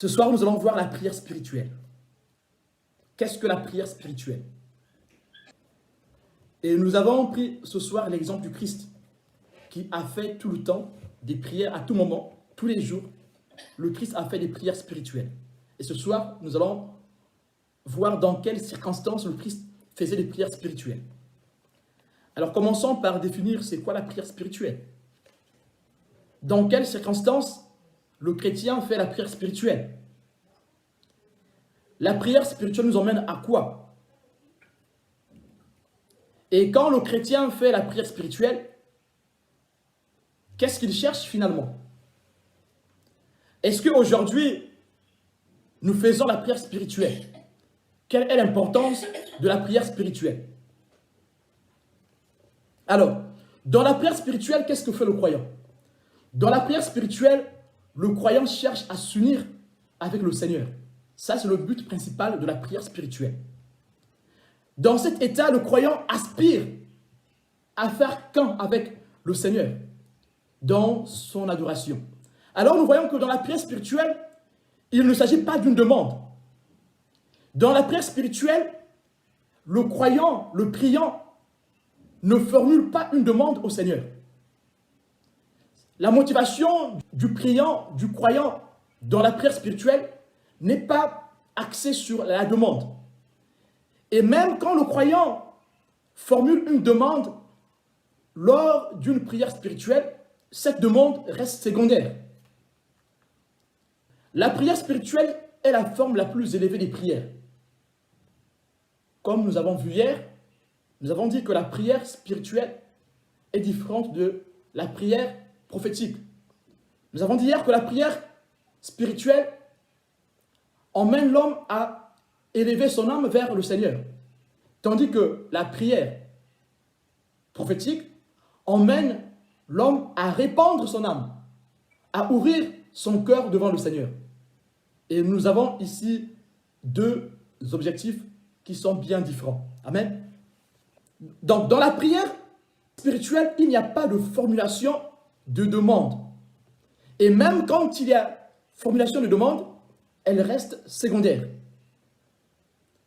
Ce soir, nous allons voir la prière spirituelle. Qu'est-ce que la prière spirituelle? Et nous avons pris ce soir l'exemple du Christ, qui a fait tout le temps des prières à tout moment, tous les jours. Le Christ a fait des prières spirituelles. Et ce soir, nous allons voir dans quelles circonstances le Christ faisait des prières spirituelles. Alors commençons par définir c'est quoi la prière spirituelle. Dans quelles circonstances le chrétien fait la prière spirituelle? La prière spirituelle nous emmène à quoi? Et quand le chrétien fait la prière spirituelle, qu'est-ce qu'il cherche finalement? Est-ce qu'aujourd'hui, nous faisons la prière spirituelle? Quelle est l'importance de la prière spirituelle? Alors, dans la prière spirituelle, qu'est-ce que fait le croyant? Dans la prière spirituelle, le croyant cherche à s'unir avec le Seigneur. Ça, c'est le but principal de la prière spirituelle. Dans cet état, le croyant aspire à faire qu'un avec le Seigneur dans son adoration. Alors, nous voyons que dans la prière spirituelle, il ne s'agit pas d'une demande. Dans la prière spirituelle, le croyant, le priant, ne formule pas une demande au Seigneur. La motivation du priant, du croyant dans la prière spirituelle n'est pas axée sur la demande. Et même quand le croyant formule une demande lors d'une prière spirituelle, cette demande reste secondaire. La prière spirituelle est la forme la plus élevée des prières. Comme nous avons vu hier, nous avons dit que la prière spirituelle est différente de la prière prophétique. Nous avons dit hier que la prière spirituelle emmène l'homme à élever son âme vers le Seigneur. Tandis que la prière prophétique emmène l'homme à répandre son âme, à ouvrir son cœur devant le Seigneur. Et nous avons ici deux objectifs qui sont bien différents. Amen. Donc, dans la prière spirituelle, il n'y a pas de formulation de demande. Et même quand il y a formulation de demande, elle reste secondaire.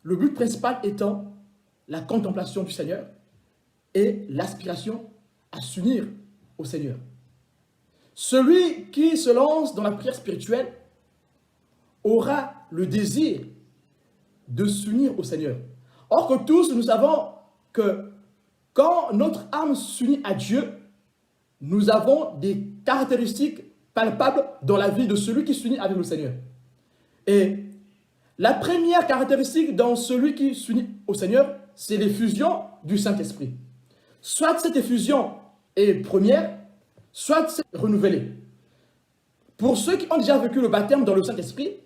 Le but principal étant la contemplation du Seigneur et l'aspiration à s'unir au Seigneur. Celui qui se lance dans la prière spirituelle aura le désir de s'unir au Seigneur. Or que tous, nous savons que quand notre âme s'unit à Dieu, nous avons des caractéristiques palpables dans la vie de celui qui s'unit avec le Seigneur. Et la première caractéristique dans celui qui s'unit au Seigneur, c'est l'effusion du Saint-Esprit. Soit cette effusion est première, soit c'est renouvelée. Pour ceux qui ont déjà vécu le baptême dans le Saint-Esprit,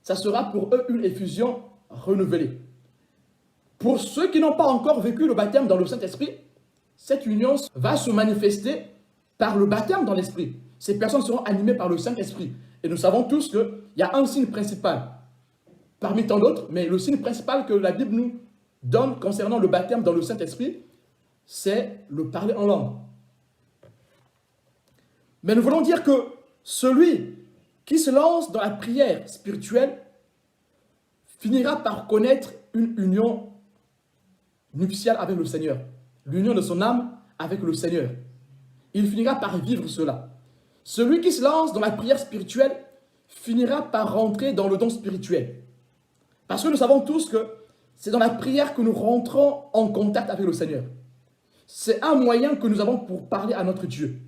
ça sera pour eux une effusion renouvelée. Pour ceux qui n'ont pas encore vécu le baptême dans le Saint-Esprit, cette union va se manifester par le baptême dans l'Esprit. Ces personnes seront animées par le Saint-Esprit. Et nous savons tous qu'il y a un signe principal, parmi tant d'autres, mais le signe principal que la Bible nous donne concernant le baptême dans le Saint-Esprit, c'est le parler en langue. Mais nous voulons dire que celui qui se lance dans la prière spirituelle finira par connaître une union nuptiale avec le Seigneur, l'union de son âme avec le Seigneur. Il finira par vivre cela. Celui qui se lance dans la prière spirituelle finira par rentrer dans le don spirituel. Parce que nous savons tous que c'est dans la prière que nous rentrons en contact avec le Seigneur. C'est un moyen que nous avons pour parler à notre Dieu,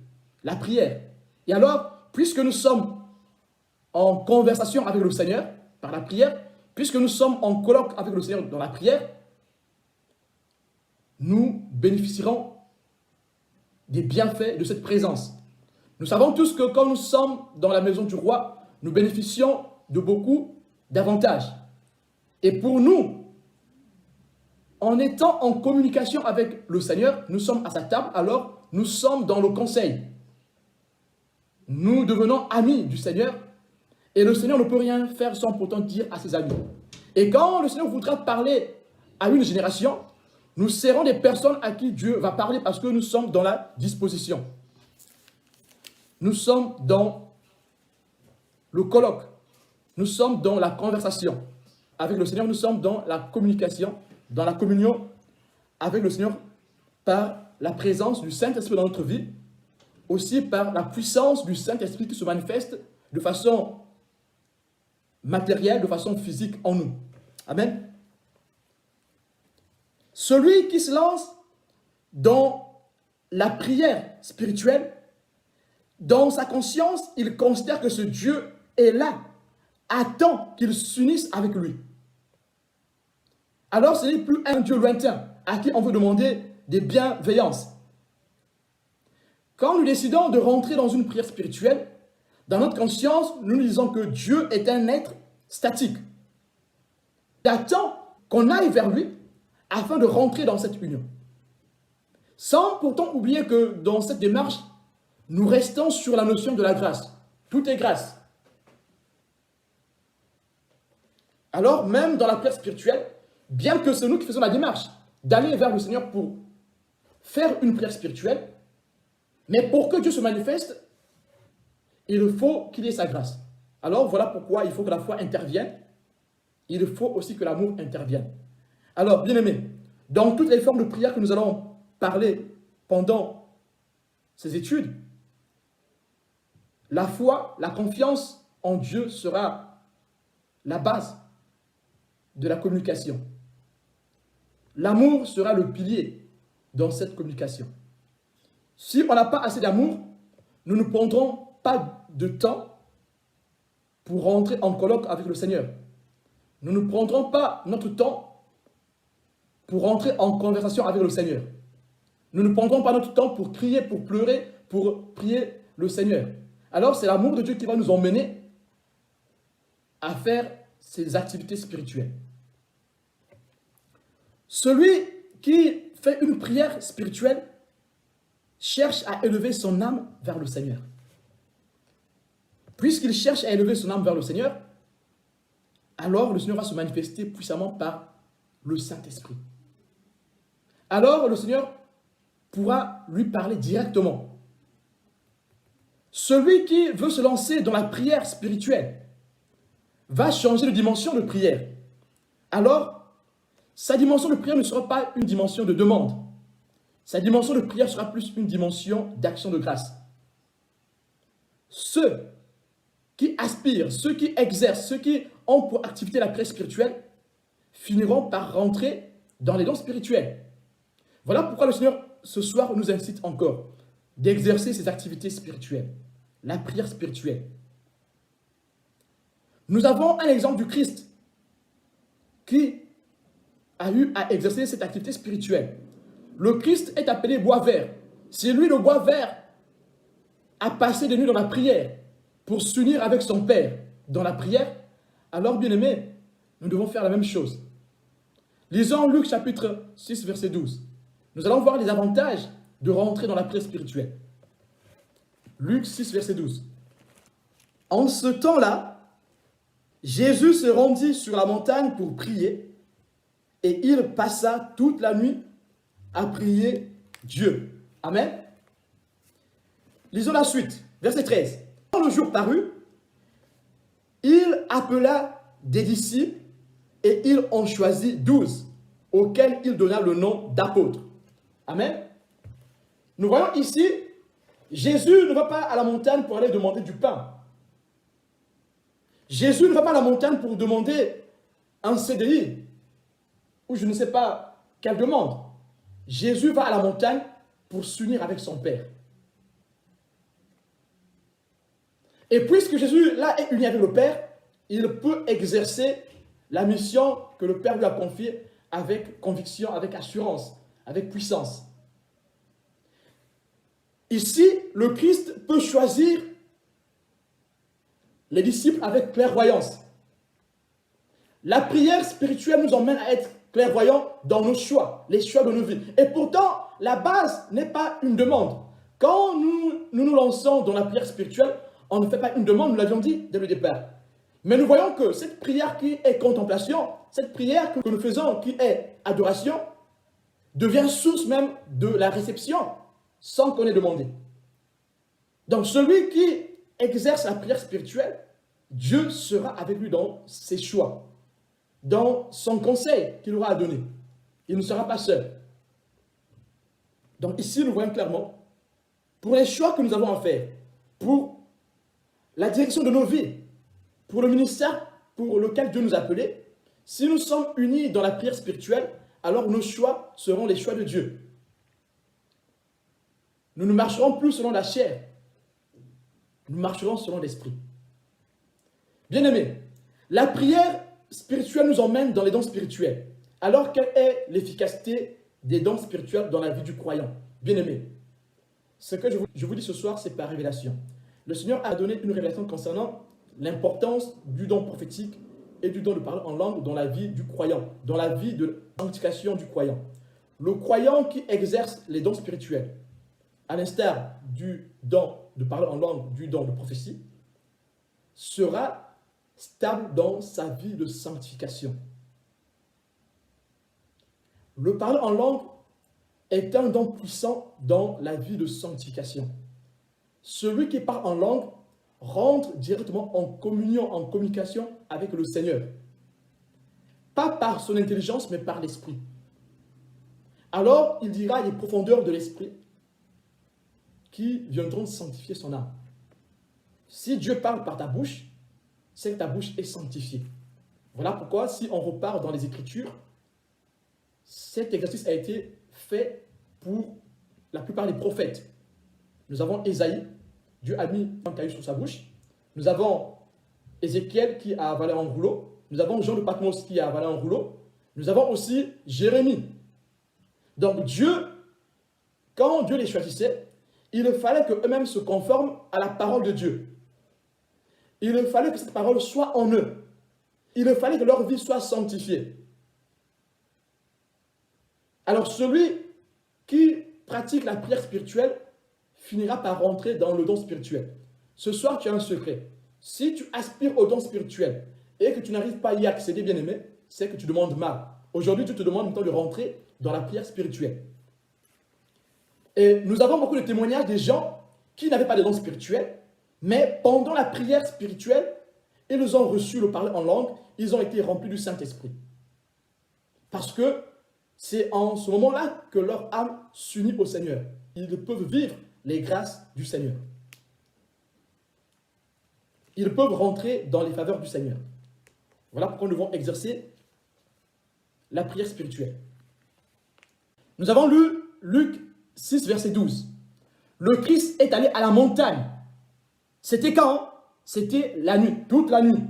la prière. Et alors, puisque nous sommes en conversation avec le Seigneur par la prière, puisque nous sommes en colloque avec le Seigneur dans la prière, nous bénéficierons des bienfaits de cette présence. Nous savons tous que quand nous sommes dans la maison du roi, nous bénéficions de beaucoup d'avantages. Et pour nous, en étant en communication avec le Seigneur, nous sommes à sa table, alors nous sommes dans le conseil. Nous devenons amis du Seigneur et le Seigneur ne peut rien faire sans pourtant dire à ses amis. Et quand le Seigneur voudra parler à une génération, nous serons des personnes à qui Dieu va parler parce que nous sommes dans la disposition. Nous sommes dans le colloque. nous sommes dans la conversation avec le Seigneur, nous sommes dans la communication, dans la communion avec le Seigneur par la présence du Saint-Esprit dans notre vie, aussi par la puissance du Saint-Esprit qui se manifeste de façon matérielle, de façon physique en nous. Amen. Celui qui se lance dans la prière spirituelle, dans sa conscience, il considère que ce Dieu est là, attend qu'il s'unisse avec lui. Alors ce n'est plus un Dieu lointain à qui on veut demander des bienveillances. Quand nous décidons de rentrer dans une prière spirituelle, dans notre conscience, nous disons que Dieu est un être statique. Il attend qu'on aille vers lui afin de rentrer dans cette union. Sans pourtant oublier que dans cette démarche, nous restons sur la notion de la grâce. Tout est grâce. Alors, même dans la prière spirituelle, bien que c'est nous qui faisons la démarche d'aller vers le Seigneur pour faire une prière spirituelle, mais pour que Dieu se manifeste, il faut qu'il y ait sa grâce. Alors, voilà pourquoi il faut que la foi intervienne. Il faut aussi que l'amour intervienne. Alors, bien-aimés, dans toutes les formes de prière que nous allons parler pendant ces études, la foi, la confiance en Dieu sera la base de la communication. L'amour sera le pilier dans cette communication. Si on n'a pas assez d'amour, nous ne prendrons pas de temps pour rentrer en colloque avec le Seigneur. Nous ne prendrons pas notre temps pour rentrer en conversation avec le Seigneur. Nous ne prendrons pas notre temps pour crier, pour pleurer, pour prier le Seigneur. Alors c'est l'amour de Dieu qui va nous emmener à faire ces activités spirituelles. Celui qui fait une prière spirituelle cherche à élever son âme vers le Seigneur. Puisqu'il cherche à élever son âme vers le Seigneur, alors le Seigneur va se manifester puissamment par le Saint-Esprit. Alors le Seigneur pourra lui parler directement. Celui qui veut se lancer dans la prière spirituelle va changer de dimension de prière. Alors, sa dimension de prière ne sera pas une dimension de demande. Sa dimension de prière sera plus une dimension d'action de grâce. Ceux qui aspirent, ceux qui exercent, ceux qui ont pour activité la prière spirituelle, finiront par rentrer dans les dons spirituels. Voilà pourquoi le Seigneur, ce soir, nous incite encore d'exercer ces activités spirituelles, la prière spirituelle. Nous avons un exemple du Christ qui a eu à exercer cette activité spirituelle. Le Christ est appelé bois vert. C'est lui le bois vert a passé des nuits dans la prière pour s'unir avec son Père dans la prière. Alors, bien-aimés, nous devons faire la même chose. Lisons Luc chapitre 6, verset 12. Nous allons voir les avantages de rentrer dans la prière spirituelle. Luc 6, verset 12. En ce temps-là, Jésus se rendit sur la montagne pour prier et il passa toute la nuit à prier Dieu. Amen. Lisons la suite, verset 13. Quand le jour parut, il appela des disciples et il en choisit 12, auxquels il donna le nom d'apôtres. Amen. Nous voyons ici, Jésus ne va pas à la montagne pour aller demander du pain. Jésus ne va pas à la montagne pour demander un CDI, ou je ne sais pas quelle demande. Jésus va à la montagne pour s'unir avec son Père. Et puisque Jésus, là, est uni avec le Père, il peut exercer la mission que le Père lui a confiée avec conviction, avec assurance, avec puissance. Ici, le Christ peut choisir les disciples avec clairvoyance. La prière spirituelle nous emmène à être clairvoyants dans nos choix, les choix de nos vies. Et pourtant, la base n'est pas une demande. Quand nous lançons dans la prière spirituelle, on ne fait pas une demande, nous l'avions dit dès le départ. Mais nous voyons que cette prière qui est contemplation, cette prière que nous faisons qui est adoration, devient source même de la réception sans qu'on ait demandé. Donc celui qui exerce la prière spirituelle Dieu sera avec lui dans ses choix, dans son conseil qu'il aura à donner. Il ne sera pas seul. Donc ici, nous voyons clairement, pour les choix que nous avons à faire, pour la direction de nos vies, pour le ministère pour lequel Dieu nous a appelés, si nous sommes unis dans la prière spirituelle, alors nos choix seront les choix de Dieu. Nous ne marcherons plus selon la chair, nous marcherons selon l'esprit. Bien-aimés, la prière spirituelle nous emmène dans les dons spirituels. Alors, quelle est l'efficacité des dons spirituels dans la vie du croyant? Bien-aimés, ce que je vous dis ce soir, c'est par révélation. Le Seigneur a donné une révélation concernant l'importance du don prophétique et du don de parler en langue dans la vie du croyant, dans la vie de sanctification du croyant. Le croyant qui exerce les dons spirituels, à l'instar du don de parler en langue, du don de prophétie, sera stable dans sa vie de sanctification. Le parler en langue est un don puissant dans la vie de sanctification. Celui qui parle en langue rentre directement en communion, en communication avec le Seigneur. Pas par son intelligence, mais par l'esprit. Alors, il dira les profondeurs de l'esprit qui viendront sanctifier son âme. Si Dieu parle par ta bouche, c'est que ta bouche est sanctifiée. Voilà pourquoi, si on repart dans les Écritures, cet exercice a été fait pour la plupart des prophètes. Nous avons Ésaïe, Dieu a mis un caillou sur sa bouche. Nous avons Ézéchiel qui a avalé un rouleau. Nous avons Jean de Patmos qui a avalé un rouleau. Nous avons aussi Jérémie. Donc Dieu, quand Dieu les choisissait, il fallait qu'eux-mêmes se conforment à la parole de Dieu. Il fallait que cette parole soit en eux. Il fallait que leur vie soit sanctifiée. Alors celui qui pratique la prière spirituelle finira par rentrer dans le don spirituel. Ce soir, tu as un secret. Si tu aspires au don spirituel et que tu n'arrives pas à y accéder, bien-aimé, c'est que tu demandes mal. Aujourd'hui, tu te demandes maintenant de rentrer dans la prière spirituelle. Et nous avons beaucoup de témoignages des gens qui n'avaient pas de don spirituel, mais pendant la prière spirituelle, ils ont reçu le parler en langue, ils ont été remplis du Saint-Esprit. Parce que c'est en ce moment-là que leur âme s'unit au Seigneur. Ils peuvent vivre les grâces du Seigneur. Ils peuvent rentrer dans les faveurs du Seigneur. Voilà pourquoi nous devons exercer la prière spirituelle. Nous avons lu Luc 6, verset 12. Le Christ est allé à la montagne. C'était quand? C'était la nuit, toute la nuit.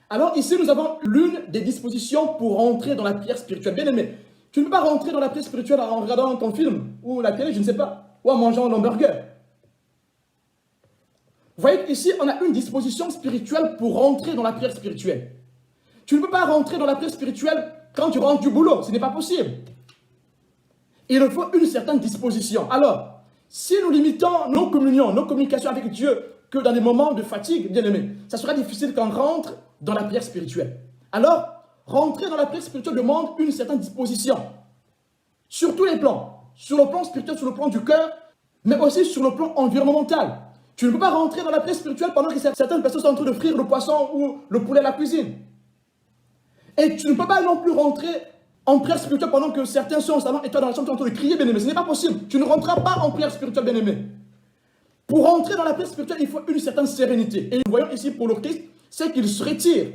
Alors ici, nous avons l'une des dispositions pour rentrer dans la prière spirituelle. Bien aimé, tu ne peux pas rentrer dans la prière spirituelle en regardant ton film ou la télé, je ne sais pas, ou en mangeant un hamburger. Vous voyez qu'ici, on a une disposition spirituelle pour rentrer dans la prière spirituelle. Tu ne peux pas rentrer dans la prière spirituelle quand tu rentres du boulot. Ce n'est pas possible. Il faut une certaine disposition. Alors, si nous limitons nos communions, nos communications avec Dieu que dans des moments de fatigue, bien aimé, ça sera difficile qu'on rentre dans la prière spirituelle. Alors, rentrer dans la prière spirituelle demande une certaine disposition. Sur tous les plans. Sur le plan spirituel, sur le plan du cœur, mais aussi sur le plan environnemental. Tu ne peux pas rentrer dans la prière spirituelle pendant que certaines personnes sont en train de frire le poisson ou le poulet à la cuisine. Et tu ne peux pas non plus rentrer en prière spirituelle pendant que certains sont en salon et toi dans la chambre tu es en train de crier, bien-aimé. Ce n'est pas possible. Tu ne rentreras pas en prière spirituelle, bien-aimé. Pour rentrer dans la prière spirituelle, il faut une certaine sérénité. Et nous voyons ici pour le Christ, c'est qu'il se retire.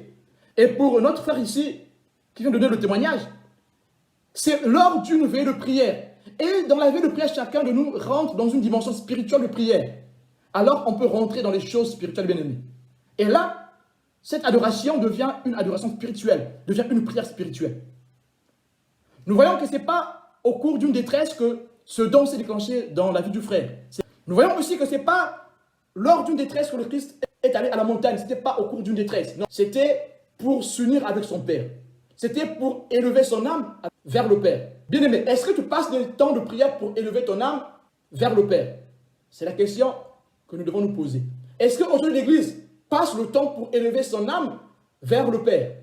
Et pour notre frère ici, qui vient de donner le témoignage, c'est lors d'une veillée de prière. Et dans la veillée de prière, chacun de nous rentre dans une dimension spirituelle de prière. Alors on peut rentrer dans les choses spirituelles, bien-aimées. Et là, cette adoration devient une adoration spirituelle, devient une prière spirituelle. Nous voyons que ce n'est pas au cours d'une détresse que ce don s'est déclenché dans la vie du frère. Nous voyons aussi que ce n'est pas lors d'une détresse que le Christ est allé à la montagne. Ce n'était pas au cours d'une détresse. Non, c'était pour s'unir avec son Père. C'était pour élever son âme vers le Père. Bien-aimé, est-ce que tu passes des temps de prière pour élever ton âme vers le Père? C'est la question que nous devons nous poser. Est-ce qu'aujourd'hui l'Église passe le temps pour élever son âme vers le Père?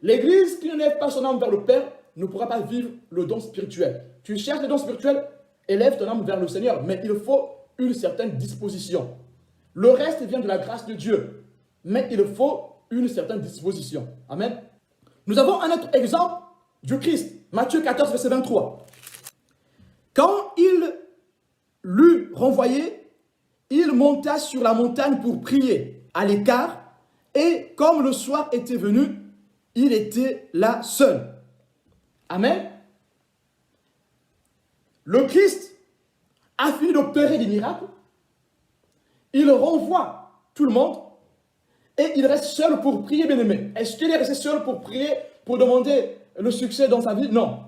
L'Église qui n'élève pas son âme vers le Père ne pourra pas vivre le don spirituel. Tu cherches le don spirituel, élève ton âme vers le Seigneur, mais il faut une certaine disposition. Le reste vient de la grâce de Dieu. Mais il faut une certaine disposition. Amen. Nous avons un autre exemple du Christ. Matthieu 14, verset 23. Quand il l'eut renvoyé, il monta sur la montagne pour prier à l'écart. Et comme le soir était venu, il était là seul. Amen. Le Christ a fini d'opérer des miracles. Il renvoie tout le monde et il reste seul pour prier, bien-aimé. Est-ce qu'il est resté seul pour prier, pour demander le succès dans sa vie? Non.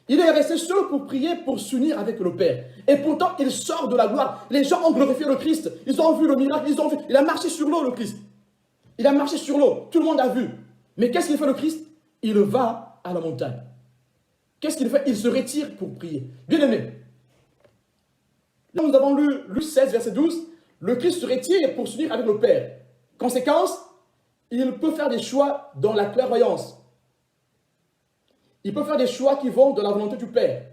Il est resté seul pour prier, pour s'unir avec le Père. Et pourtant, il sort de la gloire. Les gens ont glorifié le Christ. Ils ont vu le miracle. Ils ont vu. Il a marché sur l'eau, le Christ. Il a marché sur l'eau. Tout le monde a vu. Mais qu'est-ce qu'il fait, le Christ? Il va à la montagne. Qu'est-ce qu'il fait? Il se retire pour prier. Bien-aimé. Là, nous avons lu Luc 16, verset 12. Le Christ se retire pour s'unir avec le Père. Conséquence, il peut faire des choix dans la clairvoyance. Il peut faire des choix qui vont dans la volonté du Père.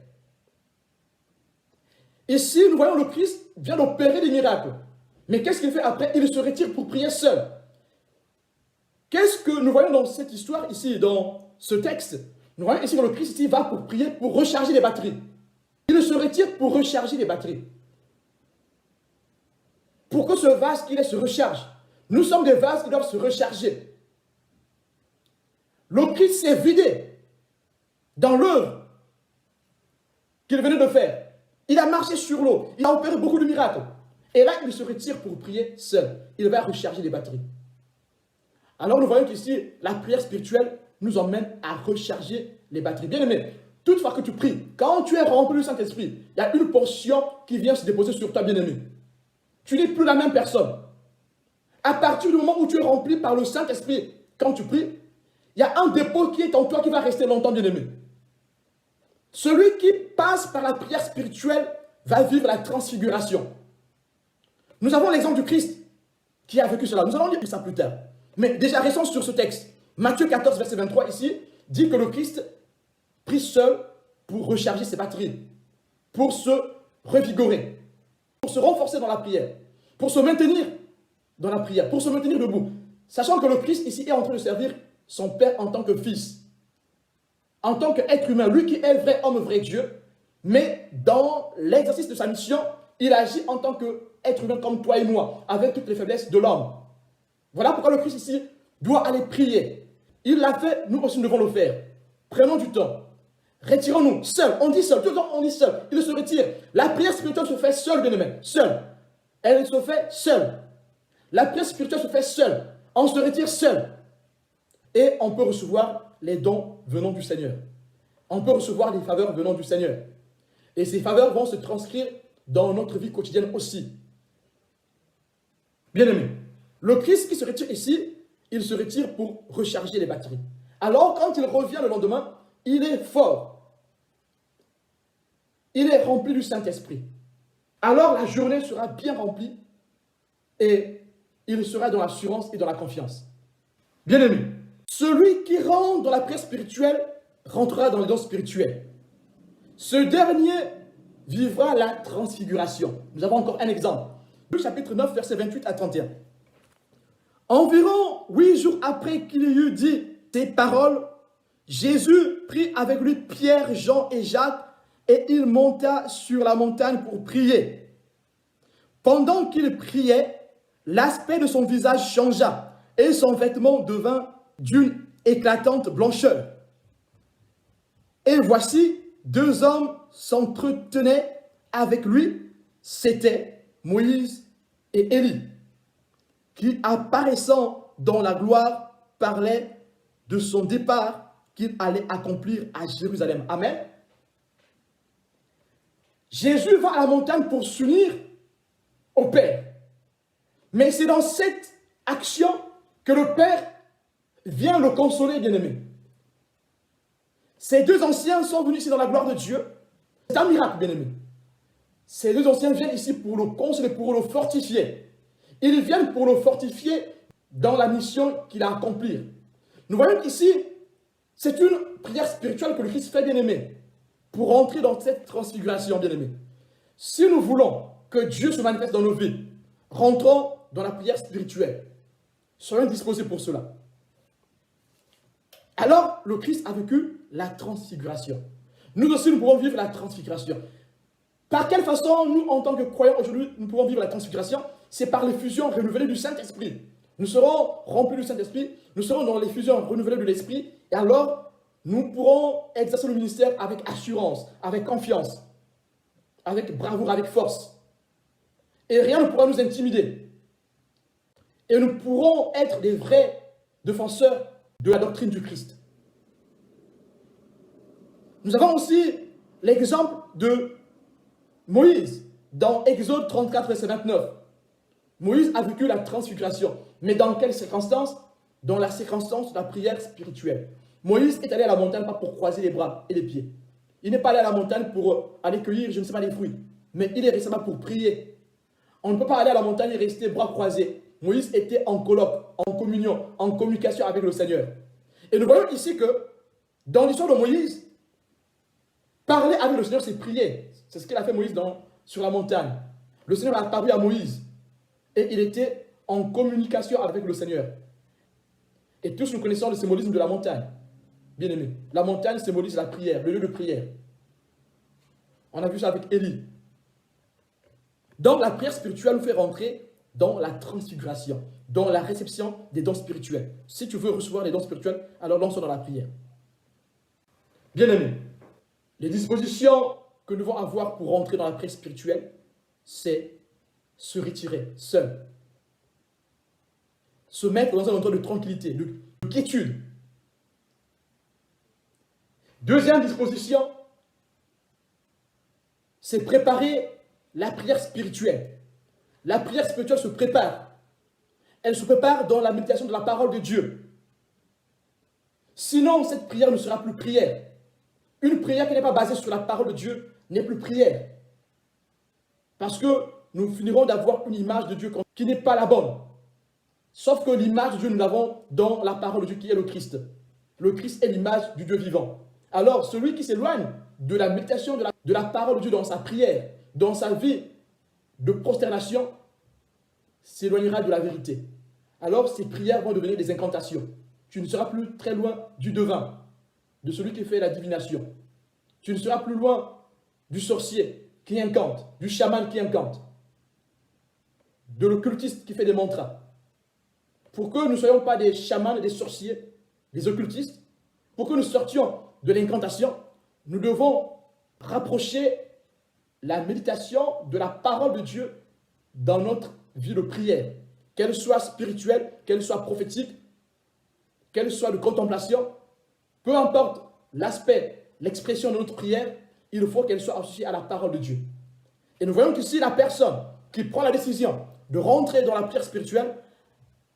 Ici, nous voyons le Christ vient d'opérer des miracles. Mais qu'est-ce qu'il fait après? Il se retire pour prier seul. Qu'est-ce que nous voyons dans cette histoire ici, dans ce texte? Nous voyons ici que le Christ ici va pour prier, pour recharger les batteries. Il se retire pour recharger les batteries. Pour que ce vase qu'il est se recharge. Nous sommes des vases qui doivent se recharger. Le Christ s'est vidé dans l'œuvre qu'il venait de faire. Il a marché sur l'eau. Il a opéré beaucoup de miracles. Et là, il se retire pour prier seul. Il va recharger les batteries. Alors nous voyons qu'ici, la prière spirituelle nous emmène à recharger les batteries. Bien aimé, toutefois que tu pries, quand tu es rempli du Saint-Esprit, il y a une portion qui vient se déposer sur toi, bien aimé. Tu n'es plus la même personne. À partir du moment où tu es rempli par le Saint-Esprit, quand tu pries, il y a un dépôt qui est en toi qui va rester longtemps, bien aimé. Celui qui passe par la prière spirituelle va vivre la transfiguration. Nous avons l'exemple du Christ qui a vécu cela. Nous allons lire ça plus tard. Mais déjà, restons sur ce texte. Matthieu 14, verset 23, ici, dit que le Christ prie seul pour recharger ses batteries, pour se revigorer, pour se renforcer dans la prière, pour se maintenir dans la prière, pour se maintenir debout. Sachant que le Christ ici est en train de servir son Père en tant que fils, en tant qu'être humain, lui qui est vrai homme, vrai Dieu, mais dans l'exercice de sa mission, il agit en tant qu'être humain comme toi et moi, avec toutes les faiblesses de l'homme. Voilà pourquoi le Christ ici doit aller prier. Il l'a fait, nous aussi nous devons le faire. Prenons du temps. Retirons-nous, seul. On dit seul, tout le temps on dit seul. Il se retire. La prière spirituelle se fait seule, bien aimé. Seule. Elle se fait seule. La prière spirituelle se fait seule. On se retire seul. Et on peut recevoir les dons venant du Seigneur. On peut recevoir les faveurs venant du Seigneur. Et ces faveurs vont se transcrire dans notre vie quotidienne aussi. Bien aimé, le Christ qui se retire ici, il se retire pour recharger les batteries. Alors quand il revient le lendemain, il est fort. Il est rempli du Saint-Esprit. Alors la journée sera bien remplie et il sera dans l'assurance et dans la confiance. Bien aimé, celui qui rentre dans la prière spirituelle rentrera dans les dons spirituels. Ce dernier vivra la transfiguration. Nous avons encore un exemple. Luc chapitre 9, versets 28 à 31. Environ 8 jours après qu'il eut dit ces paroles, Jésus prit avec lui Pierre, Jean et Jacques et il monta sur la montagne pour prier. Pendant qu'il priait, l'aspect de son visage changea et son vêtement devint d'une éclatante blancheur. Et voici, 2 hommes s'entretenaient avec lui, c'étaient Moïse et Élie, qui apparaissant dans la gloire parlaient de son départ qu'il allait accomplir à Jérusalem. Amen. Jésus va à la montagne pour s'unir au Père. Mais c'est dans cette action que le Père vient le consoler, bien-aimé. Ces 2 anciens sont venus ici dans la gloire de Dieu. C'est un miracle, bien-aimé. Ces 2 anciens viennent ici pour le consoler, pour le fortifier. Ils viennent pour le fortifier dans la mission qu'il a à accomplir. Nous voyons qu'ici, c'est une prière spirituelle que le Christ fait, bien-aimé, pour entrer dans cette transfiguration, bien-aimé. Si nous voulons que Dieu se manifeste dans nos vies, rentrons dans la prière spirituelle. Soyons disposés pour cela. Alors, le Christ a vécu la transfiguration. Nous aussi, nous pouvons vivre la transfiguration. Par quelle façon, nous, en tant que croyants aujourd'hui, nous pouvons vivre la transfiguration? C'est par l'effusion renouvelée du Saint-Esprit. Nous serons remplis du Saint-Esprit, nous serons dans l'effusion renouvelée de l'Esprit, et alors, nous pourrons exercer le ministère avec assurance, avec confiance, avec bravoure, avec force. Et rien ne pourra nous intimider. Et nous pourrons être des vrais défenseurs de la doctrine du Christ. Nous avons aussi l'exemple de Moïse dans Exode 34, verset 29. Moïse a vécu la transfiguration. Mais dans quelles circonstances? Dans la circonstance de la prière spirituelle. Moïse est allé à la montagne pas pour croiser les bras et les pieds. Il n'est pas allé à la montagne pour aller cueillir, je ne sais pas, des fruits. Mais il est resté là pour prier. On ne peut pas aller à la montagne et rester bras croisés. Moïse était en colloque, en communion, en communication avec le Seigneur. Et nous voyons ici que, dans l'histoire de Moïse, parler avec le Seigneur, c'est prier. C'est ce qu'il a fait Moïse sur la montagne. Le Seigneur a apparu à Moïse. Et il était en communication avec le Seigneur. Et tous nous connaissons le symbolisme de la montagne. Bien aimé, la montagne symbolise la prière, le lieu de prière. On a vu ça avec Élie. Donc la prière spirituelle nous fait rentrer dans la transfiguration, dans la réception des dons spirituels. Si tu veux recevoir les dons spirituels, alors lance-toi dans la prière. Bien aimé, les dispositions que nous devons avoir pour rentrer dans la prière spirituelle, c'est se retirer seul. Se mettre dans un endroit de tranquillité, de quiétude. Deuxième disposition, c'est préparer la prière spirituelle. La prière spirituelle se prépare. Elle se prépare dans la méditation de la parole de Dieu. Sinon, cette prière ne sera plus prière. Une prière qui n'est pas basée sur la parole de Dieu n'est plus prière. Parce que nous finirons d'avoir une image de Dieu qui n'est pas la bonne. Sauf que l'image de Dieu, nous l'avons dans la parole de Dieu qui est le Christ. Le Christ est l'image du Dieu vivant. Alors, celui qui s'éloigne de la méditation de la parole de Dieu dans sa prière, dans sa vie de prosternation, s'éloignera de la vérité. Alors, ces prières vont devenir des incantations. Tu ne seras plus très loin du devin, de celui qui fait la divination. Tu ne seras plus loin du sorcier qui incante, du chaman qui incante, de l'occultiste qui fait des mantras. Pour que nous ne soyons pas des chamans et des sorciers, des occultistes, pour que nous sortions de l'incantation, nous devons rapprocher la méditation de la parole de Dieu dans notre vie de prière, qu'elle soit spirituelle, qu'elle soit prophétique, qu'elle soit de contemplation, peu importe l'aspect, l'expression de notre prière, il faut qu'elle soit associée à la parole de Dieu. Et nous voyons qu'ici, la personne qui prend la décision de rentrer dans la prière spirituelle,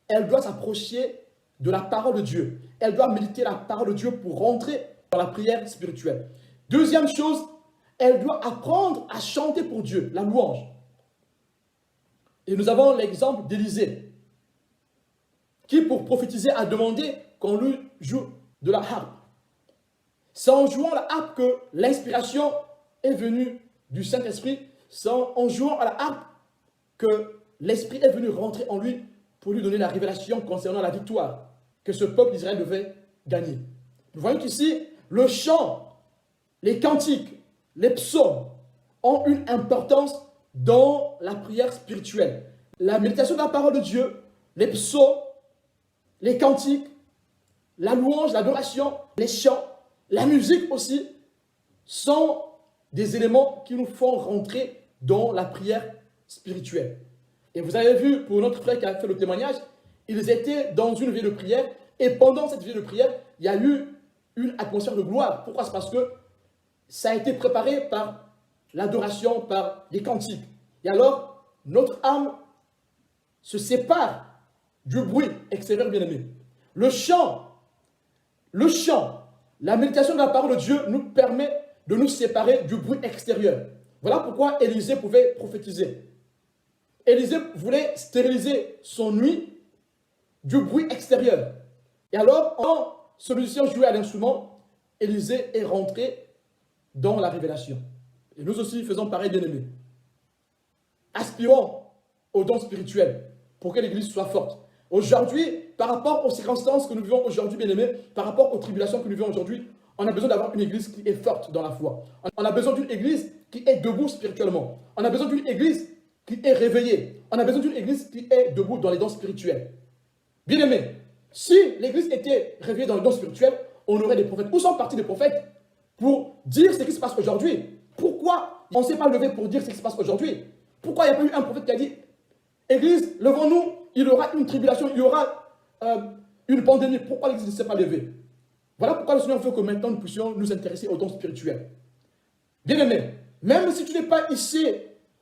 elle doit s'approcher de la parole de Dieu. Elle doit méditer la parole de Dieu pour rentrer dans la prière spirituelle. Deuxième chose, elle doit apprendre à chanter pour Dieu, la louange. Et nous avons l'exemple d'Élisée, qui pour prophétiser a demandé qu'on lui joue de la harpe. C'est en jouant la harpe que l'inspiration est venue du Saint-Esprit. C'est en jouant à la harpe que l'Esprit est venu rentrer en lui pour lui donner la révélation concernant la victoire que ce peuple d'Israël devait gagner. Nous voyons qu'ici, le chant, les cantiques, les psaumes ont une importance dans la prière spirituelle. La méditation de la parole de Dieu, les psaumes, les cantiques, la louange, l'adoration, les chants, la musique aussi, sont des éléments qui nous font rentrer dans la prière spirituelle. Et vous avez vu, pour notre frère qui a fait le témoignage, ils étaient dans une vie de prière, et pendant cette vie de prière, il y a eu une atmosphère de gloire. Pourquoi? C'est parce que ça a été préparé par l'adoration, par les cantiques. Et alors, notre âme se sépare du bruit extérieur bien-aimé. Le chant, la méditation de la parole de Dieu nous permet de nous séparer du bruit extérieur. Voilà pourquoi Élisée pouvait prophétiser. Élisée voulait stériliser son nuit du bruit extérieur. Et alors, quand ce musicien jouait à l'instrument, Élisée est rentré dans la révélation. Et nous aussi faisons pareil, bien-aimés. Aspirons aux dons spirituels. pour que l'Église soit forte. Aujourd'hui, par rapport aux circonstances que nous vivons aujourd'hui, bien-aimés, par rapport aux tribulations que nous vivons aujourd'hui, on a besoin d'avoir une Église qui est forte dans la foi. On a besoin d'une Église qui est debout spirituellement. On a besoin d'une Église qui est réveillée. On a besoin d'une Église qui est debout dans les dons spirituels. Bien-aimés, si l'Église était réveillée dans les dons spirituels, on aurait des prophètes. Où sont partis les prophètes pour dire ce qui se passe aujourd'hui? Pourquoi on ne s'est pas levé pour dire ce qui se passe aujourd'hui? Pourquoi il n'y a pas eu un prophète qui a dit: Église, levons-nous, il y aura une tribulation, il y aura une pandémie. Pourquoi l'Église ne s'est pas levée? Voilà pourquoi le Seigneur veut que maintenant nous puissions nous intéresser aux dons spirituels. Bien-aimé, même si tu n'es pas ici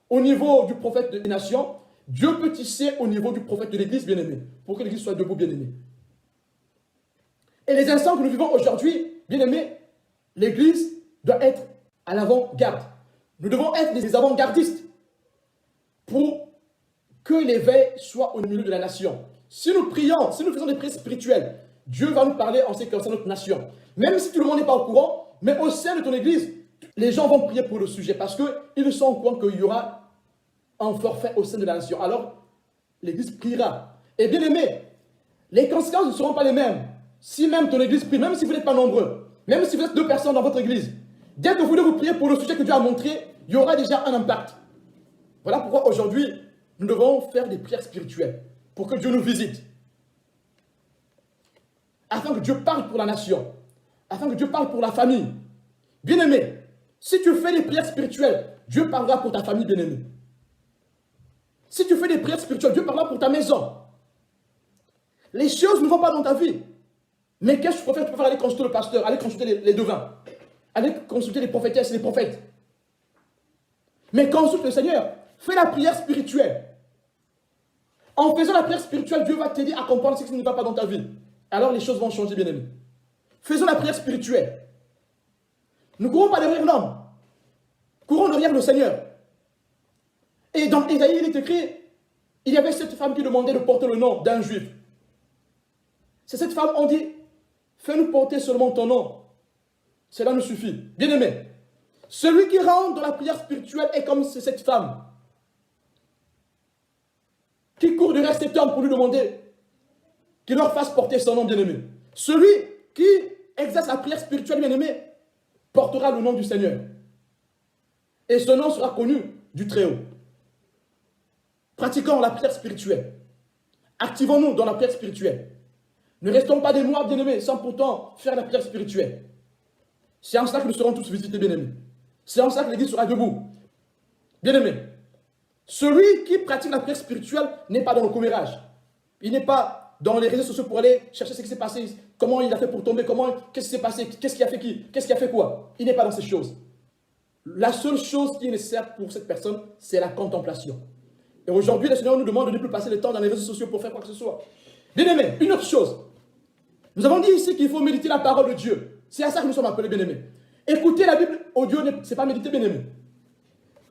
au niveau du prophète des nations, Dieu peut tisser au niveau du prophète de l'Église, bien-aimé, pour que l'Église soit debout, bien-aimé. Et les instants que nous vivons aujourd'hui, bien-aimé, l'Église doit être à l'avant-garde. Nous devons être des avant-gardistes pour que l'éveil soit au milieu de la nation. Si nous prions, si nous faisons des prières spirituelles, Dieu va nous parler en ce qui concerne notre nation. Même si tout le monde n'est pas au courant, mais au sein de ton église, les gens vont prier pour le sujet parce qu'ils sont au courant qu'il y aura un forfait au sein de la nation. Alors, l'église priera. Et bien aimé, les conséquences ne seront pas les mêmes. Si même ton église prie, même si vous n'êtes pas nombreux, même si vous êtes 2 personnes dans votre église, dès que vous devez vous prier pour le sujet que Dieu a montré, il y aura déjà un impact. Voilà pourquoi aujourd'hui, nous devons faire des prières spirituelles pour que Dieu nous visite. Afin que Dieu parle pour la nation. Afin que Dieu parle pour la famille. Bien-aimé, si tu fais des prières spirituelles, Dieu parlera pour ta famille, bien-aimé. Si tu fais des prières spirituelles, Dieu parlera pour ta maison. Les choses ne vont pas dans ta vie. Mais qu'est-ce que tu peux faire? Tu peux aller consulter le pasteur, aller consulter les devins, aller consulter les prophétesses et les prophètes. Mais consulte le Seigneur. Fais la prière spirituelle. En faisant la prière spirituelle, Dieu va t'aider à comprendre ce qui ne va pas dans ta vie. Alors les choses vont changer, bien-aimé. Faisons la prière spirituelle. Ne courons pas derrière l'homme. Courons derrière le Seigneur. Et dans Ésaïe, il est écrit, il y avait cette femme qui demandait de porter le nom d'un juif. C'est cette femme, on dit, fais-nous porter seulement ton nom. Cela nous suffit. Bien-aimé, celui qui rentre dans la prière spirituelle est comme cette femme qui court derrière cet homme pour lui demander qu'il leur fasse porter son nom, bien-aimé. Celui qui exerce la prière spirituelle, bien-aimé, portera le nom du Seigneur. Et ce nom sera connu du Très-Haut. Pratiquons la prière spirituelle. Activons-nous dans la prière spirituelle. Ne restons pas des mois, bien-aimés, sans pourtant faire la prière spirituelle. C'est en cela que nous serons tous visités, bien-aimés. C'est en cela que l'Église sera debout. Bien-aimés, celui qui pratique la prière spirituelle n'est pas dans le commérage. Il n'est pas dans les réseaux sociaux pour aller chercher ce qui s'est passé, comment il a fait pour tomber, qu'est-ce qui s'est passé, qu'est-ce qui a fait qui, qu'est-ce qui a fait quoi. Il n'est pas dans ces choses. La seule chose qui est nécessaire pour cette personne, c'est la contemplation. Et aujourd'hui, le Seigneur nous demande de ne plus passer le temps dans les réseaux sociaux pour faire quoi que ce soit. Bien-aimés, une autre chose. Nous avons dit ici qu'il faut méditer la parole de Dieu. C'est à ça que nous sommes appelés, bien-aimés. Écouter la Bible audio, ce n'est pas méditer, bien-aimé.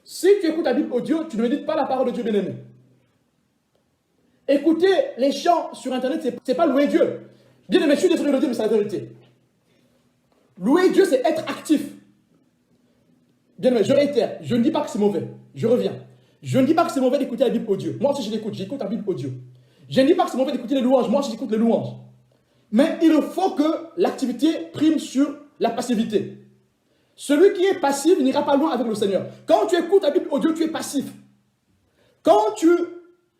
Si tu écoutes la Bible audio, tu ne médites pas la parole de Dieu, bien-aimé. Écouter les chants sur Internet, ce n'est pas louer Dieu. Bien-aimé, je suis désolé de le dire, mais c'est la vérité. Louer Dieu, c'est être actif. Bien-aimé, je réitère, je ne dis pas que c'est mauvais. Je reviens. Je ne dis pas que c'est mauvais d'écouter la Bible audio. Moi aussi, je l'écoute, j'écoute la Bible audio. Je ne dis pas que c'est mauvais d'écouter les louanges. Moi aussi, j'écoute les louanges. Mais il faut que l'activité prime sur la passivité. Celui qui est passif n'ira pas loin avec le Seigneur. Quand tu écoutes la Bible audio, tu es passif. Quand tu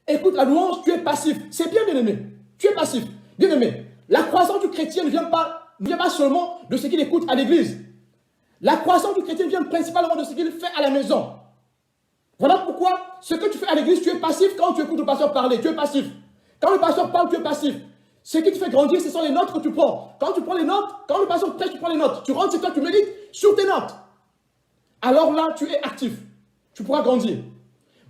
écoutes la louange, tu es passif. C'est bien, bien-aimé. Tu es passif. Bien-aimé, la croissance du chrétien ne vient pas seulement de ce qu'il écoute à l'église. La croissance du chrétien vient principalement de ce qu'il fait à la maison. Voilà pourquoi ce que tu fais à l'église, tu es passif quand tu écoutes le pasteur parler. Tu es passif. Quand le pasteur parle, tu es passif. Ce qui te fait grandir, ce sont les notes que tu prends. Quand tu prends les notes, quand le pasteur prêche, tu prends les notes. Tu rentres chez toi, tu médites sur tes notes. Alors là, tu es actif. Tu pourras grandir.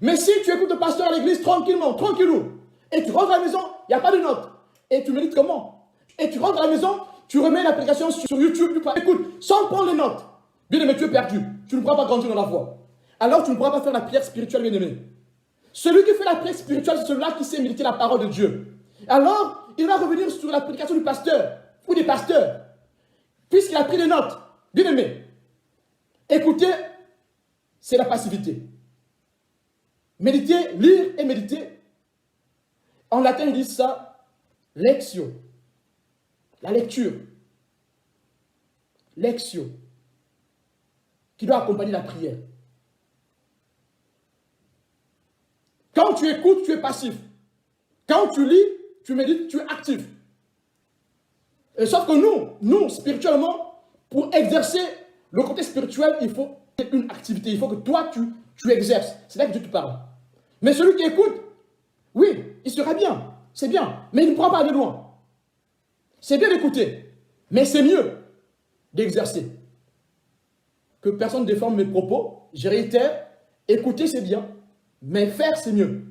Mais si tu écoutes le pasteur à l'église tranquillement, tranquillou, et tu rentres à la maison, il n'y a pas de notes. Et tu médites comment? Et tu rentres à la maison, tu remets l'application sur YouTube, tu écoutes, sans prendre les notes. Bien aimé, tu es perdu. Tu ne pourras pas grandir dans la foi. Alors tu ne pourras pas faire la prière spirituelle, bien aimé. Celui qui fait la prière spirituelle, c'est celui-là qui sait méditer la parole de Dieu. Alors, il va revenir sur l'application du pasteur ou des pasteurs, puisqu'il a pris les notes. Bien aimé, écouter, c'est la passivité. Méditer, lire et méditer, En latin, ils disent ça, lectio. La lecture. Lectio. Qui doit accompagner la prière. Quand tu écoutes, tu es passif. Quand tu lis, tu médites, tu es actif. Et sauf que nous, spirituellement, pour exercer le côté spirituel, il faut une activité. Il faut que toi, tu exerces. C'est là que Dieu te parle. Mais celui qui écoute, oui, il sera bien. C'est bien. Mais il ne pourra pas aller loin. C'est bien d'écouter. Mais c'est mieux d'exercer. Que personne ne déforme mes propos. Je réitère, écouter c'est bien. Mais faire c'est mieux.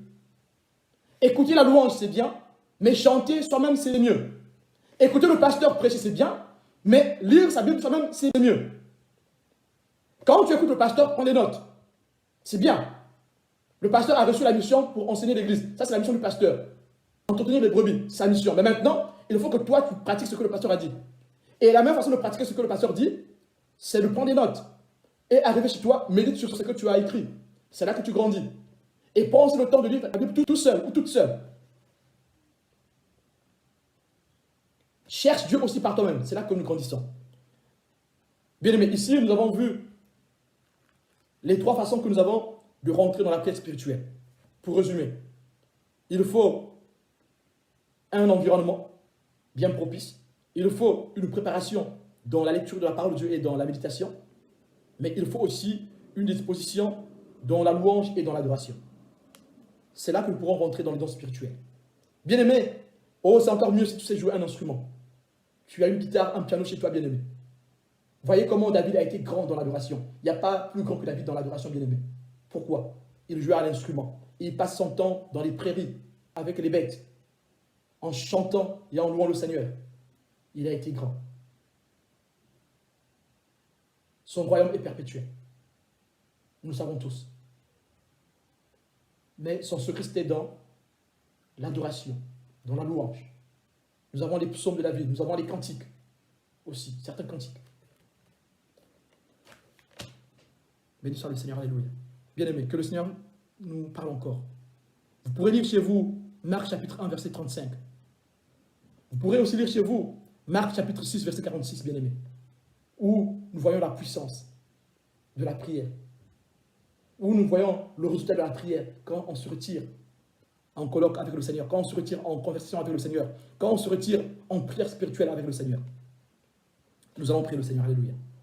Écouter la louange c'est bien. Mais chanter soi-même c'est mieux. Écouter le pasteur prêcher c'est bien. Mais lire sa Bible soi-même c'est mieux. Quand tu écoutes le pasteur, prends des notes. C'est bien. Le pasteur a reçu la mission pour enseigner l'église. Ça, c'est la mission du pasteur. Entretenir les brebis, c'est sa mission. Mais maintenant, il faut que toi, tu pratiques ce que le pasteur a dit. Et la même façon de pratiquer ce que le pasteur dit, c'est de prendre des notes. Et arriver chez toi, médite sur ce que tu as écrit. C'est là que tu grandis. Et pense le temps de lire la Bible tout seul ou toute seule. Cherche Dieu aussi par toi-même. C'est là que nous grandissons. Bien aimé, ici, nous avons vu les 3 façons que nous avons de rentrer dans la prière spirituelle. Pour résumer, il faut un environnement bien propice. Il faut une préparation dans la lecture de la parole de Dieu et dans la méditation. Mais il faut aussi une disposition dans la louange et dans l'adoration. C'est là que nous pourrons rentrer dans les dons spirituels. Bien aimé, oh, c'est encore mieux si tu sais jouer un instrument. Tu as une guitare, un piano chez toi, bien aimé. Voyez comment David a été grand dans l'adoration. Il n'y a pas plus grand que David dans l'adoration, bien aimé. Pourquoi? Il jouait à l'instrument. Il passe son temps dans les prairies avec les bêtes, en chantant et en louant le Seigneur. Il a été grand. Son royaume est perpétuel. Nous le savons tous. Mais son secret, c'était dans l'adoration, dans la louange. Nous avons les psaumes de David, nous avons les cantiques aussi, certains cantiques. Béni soit le Seigneur, alléluia. Bien aimé, que le Seigneur nous parle encore. Vous pourrez lire chez vous Marc chapitre 1, verset 35. Vous pourrez aussi lire chez vous Marc chapitre 6, verset 46, bien aimé. Où nous voyons la puissance de la prière. Où nous voyons le résultat de la prière quand on se retire en colloque avec le Seigneur, quand on se retire en conversation avec le Seigneur, quand on se retire en prière spirituelle avec le Seigneur. Nous allons prier le Seigneur, alléluia.